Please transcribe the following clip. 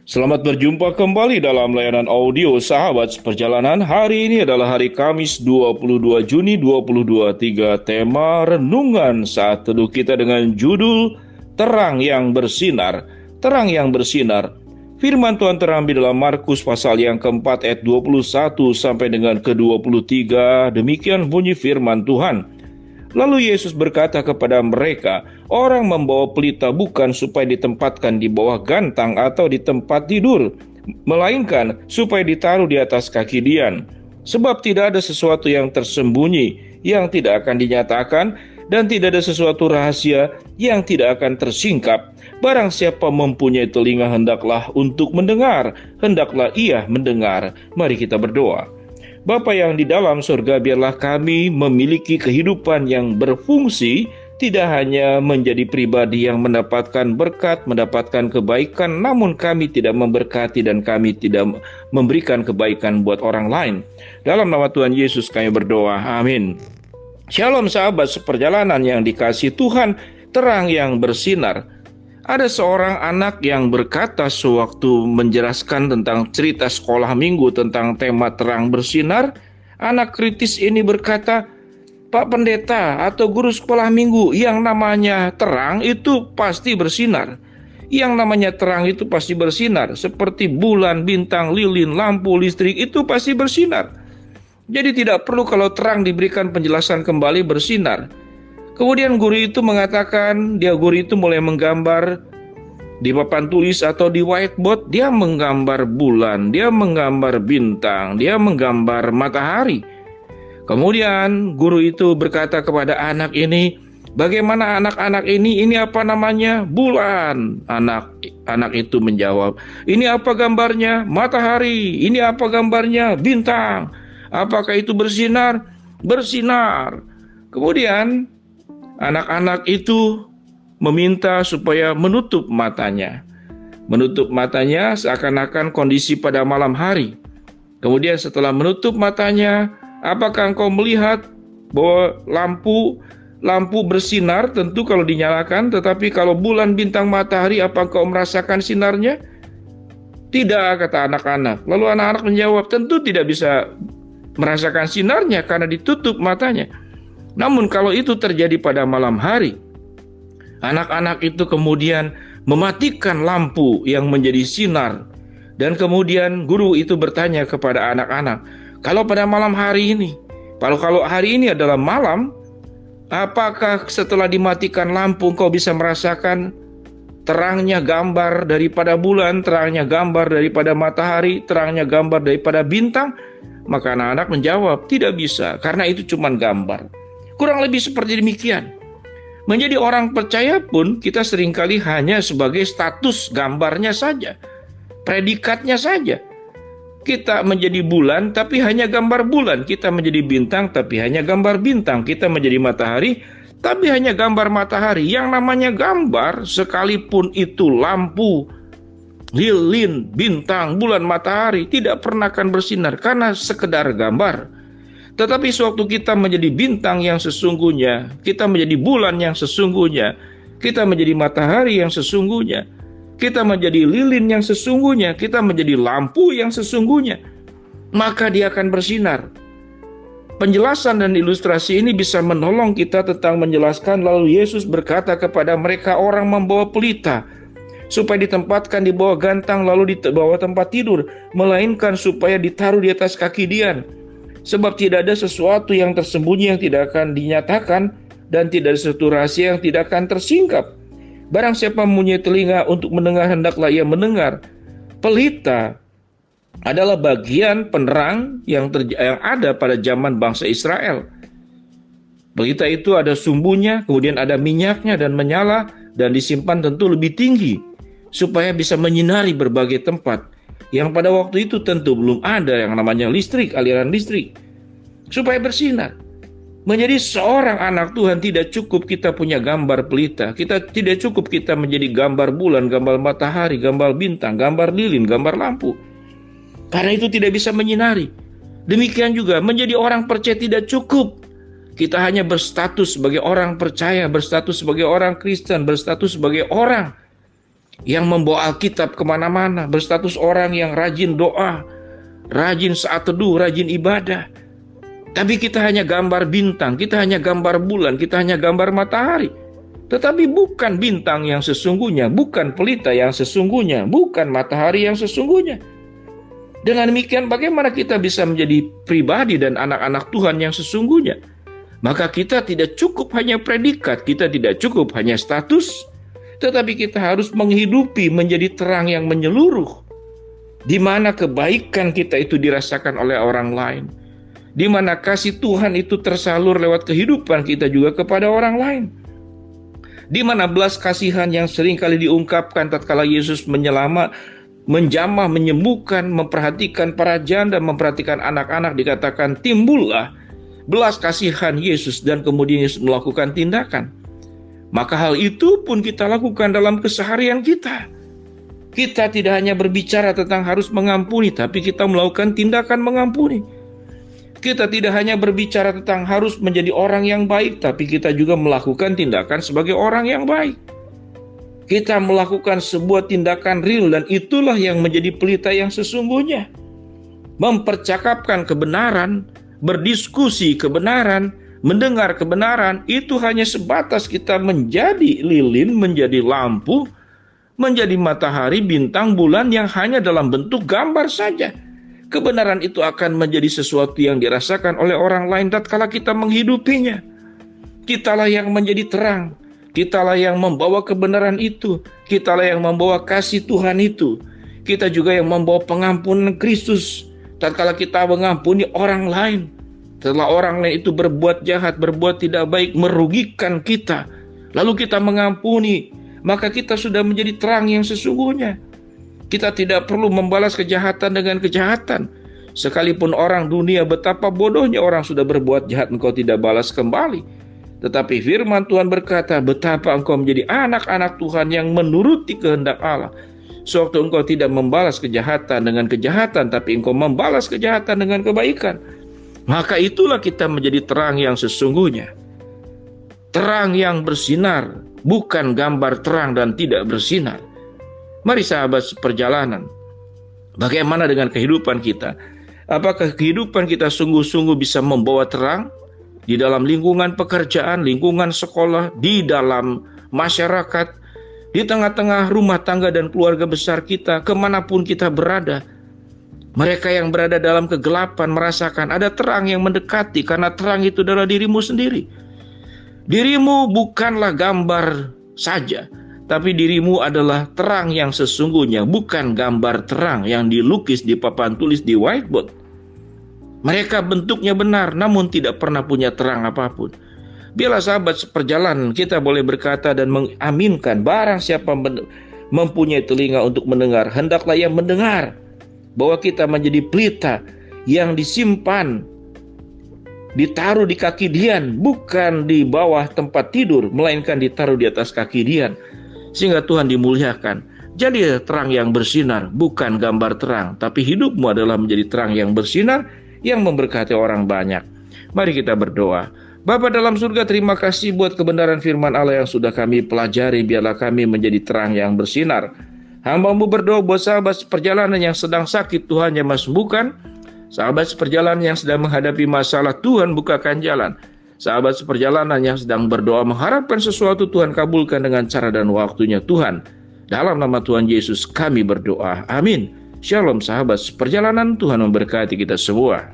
Selamat berjumpa kembali dalam layanan audio Sahabat Perjalanan. Hari ini adalah hari Kamis 22 Juni 2023. Tema renungan saat teduh kita dengan judul Terang yang Bersinar. Terang yang bersinar. Firman Tuhan terambil dalam Markus pasal yang keempat ayat 21 sampai dengan ke-23. Demikian bunyi firman Tuhan. Lalu Yesus berkata kepada mereka, orang membawa pelita bukan supaya ditempatkan di bawah gantang atau di tempat tidur, melainkan supaya ditaruh di atas kaki dian. Sebab tidak ada sesuatu yang tersembunyi yang tidak akan dinyatakan, dan tidak ada sesuatu rahasia yang tidak akan tersingkap. Barang siapa mempunyai telinga hendaklah untuk mendengar, hendaklah ia mendengar. Mari kita berdoa. Bapa yang di dalam surga, biarlah kami memiliki kehidupan yang berfungsi, tidak hanya menjadi pribadi yang mendapatkan berkat, mendapatkan kebaikan, namun kami tidak memberkati dan kami tidak memberikan kebaikan buat orang lain. Dalam nama Tuhan Yesus kami berdoa, amin. Shalom sahabat seperjalanan yang dikasihi Tuhan, terang yang bersinar. Ada seorang anak yang berkata sewaktu menjelaskan tentang cerita sekolah minggu tentang tema terang bersinar. Anak kritis ini berkata, Pak Pendeta atau guru sekolah minggu, yang namanya terang itu pasti bersinar. Yang namanya terang itu pasti bersinar. Seperti bulan, bintang, lilin, lampu, listrik itu pasti bersinar. Jadi tidak perlu kalau terang diberikan penjelasan kembali bersinar. Kemudian guru itu mengatakan, guru itu mulai menggambar di papan tulis atau di whiteboard, dia menggambar bulan, dia menggambar bintang, dia menggambar matahari. Kemudian guru itu berkata kepada anak ini, bagaimana anak-anak ini apa namanya? Bulan. Anak itu menjawab, ini apa gambarnya? Matahari. Ini apa gambarnya? Bintang. Apakah itu bersinar? Bersinar. Kemudian anak-anak itu meminta supaya menutup matanya. Menutup matanya seakan-akan kondisi pada malam hari. Kemudian setelah menutup matanya, apakah engkau melihat bahwa lampu bersinar? Tentu kalau dinyalakan, tetapi kalau bulan, bintang, matahari, apa engkau merasakan sinarnya? Tidak, kata anak-anak. Lalu anak-anak menjawab, tentu tidak bisa merasakan sinarnya karena ditutup matanya. Namun kalau itu terjadi pada malam hari, anak-anak itu kemudian mematikan lampu yang menjadi sinar. Dan kemudian guru itu bertanya kepada anak-anak, kalau pada malam hari ini, kalau hari ini adalah malam, apakah setelah dimatikan lampu engkau bisa merasakan terangnya gambar daripada bulan, terangnya gambar daripada matahari, terangnya gambar daripada bintang? Maka anak-anak menjawab, tidak bisa, karena itu cuma gambar. Kurang lebih seperti demikian. Menjadi orang percaya pun kita seringkali hanya sebagai status gambarnya saja, predikatnya saja. Kita menjadi bulan tapi hanya gambar bulan, kita menjadi bintang tapi hanya gambar bintang, kita menjadi matahari tapi hanya gambar matahari. Yang namanya gambar, sekalipun itu lampu, lilin, bintang, bulan, matahari, tidak pernah akan bersinar karena sekedar gambar. Tetapi sewaktu kita menjadi bintang yang sesungguhnya, kita menjadi bulan yang sesungguhnya, kita menjadi matahari yang sesungguhnya, kita menjadi lilin yang sesungguhnya, kita menjadi lampu yang sesungguhnya, maka dia akan bersinar. Penjelasan dan ilustrasi ini bisa menolong kita tentang menjelaskan. Lalu Yesus berkata kepada mereka, orang membawa pelita supaya ditempatkan di bawah gantang lalu di bawah tempat tidur, melainkan supaya ditaruh di atas kaki dian. Sebab tidak ada sesuatu yang tersembunyi yang tidak akan dinyatakan, dan tidak ada sesuatu rahasia yang tidak akan tersingkap. Barang siapa mempunyai telinga untuk mendengar, hendaklah ia mendengar. Pelita adalah bagian penerang yang ada pada zaman bangsa Israel. Pelita itu ada sumbunya, kemudian ada minyaknya dan menyala, dan disimpan tentu lebih tinggi, supaya bisa menyinari berbagai tempat. Yang pada waktu itu tentu belum ada yang namanya listrik, aliran listrik, supaya bersinar. Menjadi seorang anak Tuhan tidak cukup kita punya gambar pelita, tidak cukup kita menjadi gambar bulan, gambar matahari, gambar bintang, gambar lilin, gambar lampu, karena itu tidak bisa menyinari. Demikian juga menjadi orang percaya tidak cukup kita hanya berstatus sebagai orang percaya, berstatus sebagai orang Kristen, berstatus sebagai orang yang membawa Alkitab kemana-mana, berstatus orang yang rajin doa, rajin saat teduh, rajin ibadah. Tapi kita hanya gambar bintang, kita hanya gambar bulan, kita hanya gambar matahari. Tetapi bukan bintang yang sesungguhnya, bukan pelita yang sesungguhnya, bukan matahari yang sesungguhnya. Dengan demikian bagaimana kita bisa menjadi pribadi dan anak-anak Tuhan yang sesungguhnya? Maka kita tidak cukup hanya predikat, kita tidak cukup hanya status, tetapi kita harus menghidupi menjadi terang yang menyeluruh, di mana kebaikan kita itu dirasakan oleh orang lain, di mana kasih Tuhan itu tersalur lewat kehidupan kita juga kepada orang lain, di mana belas kasihan yang seringkali diungkapkan tatkala Yesus menjamah, menyembuhkan, memperhatikan para janda, memperhatikan anak-anak, dikatakan timbullah belas kasihan Yesus dan kemudian Yesus melakukan tindakan. Maka hal itu pun kita lakukan dalam keseharian kita. Kita tidak hanya berbicara tentang harus mengampuni, tapi kita melakukan tindakan mengampuni. Kita tidak hanya berbicara tentang harus menjadi orang yang baik, tapi kita juga melakukan tindakan sebagai orang yang baik. Kita melakukan sebuah tindakan real, dan itulah yang menjadi pelita yang sesungguhnya. Mempercakapkan kebenaran, berdiskusi kebenaran, mendengar kebenaran, itu hanya sebatas kita menjadi lilin, menjadi lampu, menjadi matahari, bintang, bulan yang hanya dalam bentuk gambar saja. Kebenaran itu akan menjadi sesuatu yang dirasakan oleh orang lain tatkala kita menghidupinya. Kitalah yang menjadi terang, kitalah yang membawa kebenaran itu, kitalah yang membawa kasih Tuhan itu. Kita juga yang membawa pengampunan Kristus tatkala kita mengampuni orang lain. Setelah orang lain itu berbuat jahat, berbuat tidak baik, merugikan kita, lalu kita mengampuni, maka kita sudah menjadi terang yang sesungguhnya. Kita tidak perlu membalas kejahatan dengan kejahatan. Sekalipun orang dunia betapa bodohnya orang sudah berbuat jahat, engkau tidak balas kembali. Tetapi firman Tuhan berkata, betapa engkau menjadi anak-anak Tuhan yang menuruti kehendak Allah. Sewaktu engkau tidak membalas kejahatan dengan kejahatan, tapi engkau membalas kejahatan dengan kebaikan, maka itulah kita menjadi terang yang sesungguhnya. Terang yang bersinar, bukan gambar terang dan tidak bersinar. Mari sahabat seperjalanan, bagaimana dengan kehidupan kita? Apakah kehidupan kita sungguh-sungguh bisa membawa terang di dalam lingkungan pekerjaan, lingkungan sekolah, di dalam masyarakat, di tengah-tengah rumah tangga dan keluarga besar kita, kemanapun kita berada? Mereka yang berada dalam kegelapan merasakan ada terang yang mendekati, karena terang itu adalah dirimu sendiri. Dirimu bukanlah gambar saja, tapi dirimu adalah terang yang sesungguhnya, bukan gambar terang yang dilukis di papan tulis di whiteboard. Mereka bentuknya benar, namun tidak pernah punya terang apapun. Biarlah sahabat seperjalanan kita boleh berkata dan mengaminkan, barang siapa mempunyai telinga untuk mendengar, hendaklah ia mendengar, bahwa kita menjadi pelita yang disimpan, ditaruh di kaki Dian, bukan di bawah tempat tidur, melainkan ditaruh di atas kaki Dian, sehingga Tuhan dimuliakan. Jadi terang yang bersinar, bukan gambar terang, tapi hidupmu adalah menjadi terang yang bersinar, yang memberkati orang banyak. Mari kita berdoa. Bapa dalam surga, terima kasih buat kebenaran firman Allah yang sudah kami pelajari. Biarlah kami menjadi terang yang bersinar. Hamba-Mu berdoa buat sahabat seperjalanan yang sedang sakit, Tuhan yang sembuhkan. Sahabat seperjalanan yang sedang menghadapi masalah, Tuhan bukakan jalan. Sahabat seperjalanan yang sedang berdoa mengharapkan sesuatu, Tuhan kabulkan dengan cara dan waktunya Tuhan. Dalam nama Tuhan Yesus kami berdoa. Amin. Shalom sahabat seperjalanan, Tuhan memberkati kita semua.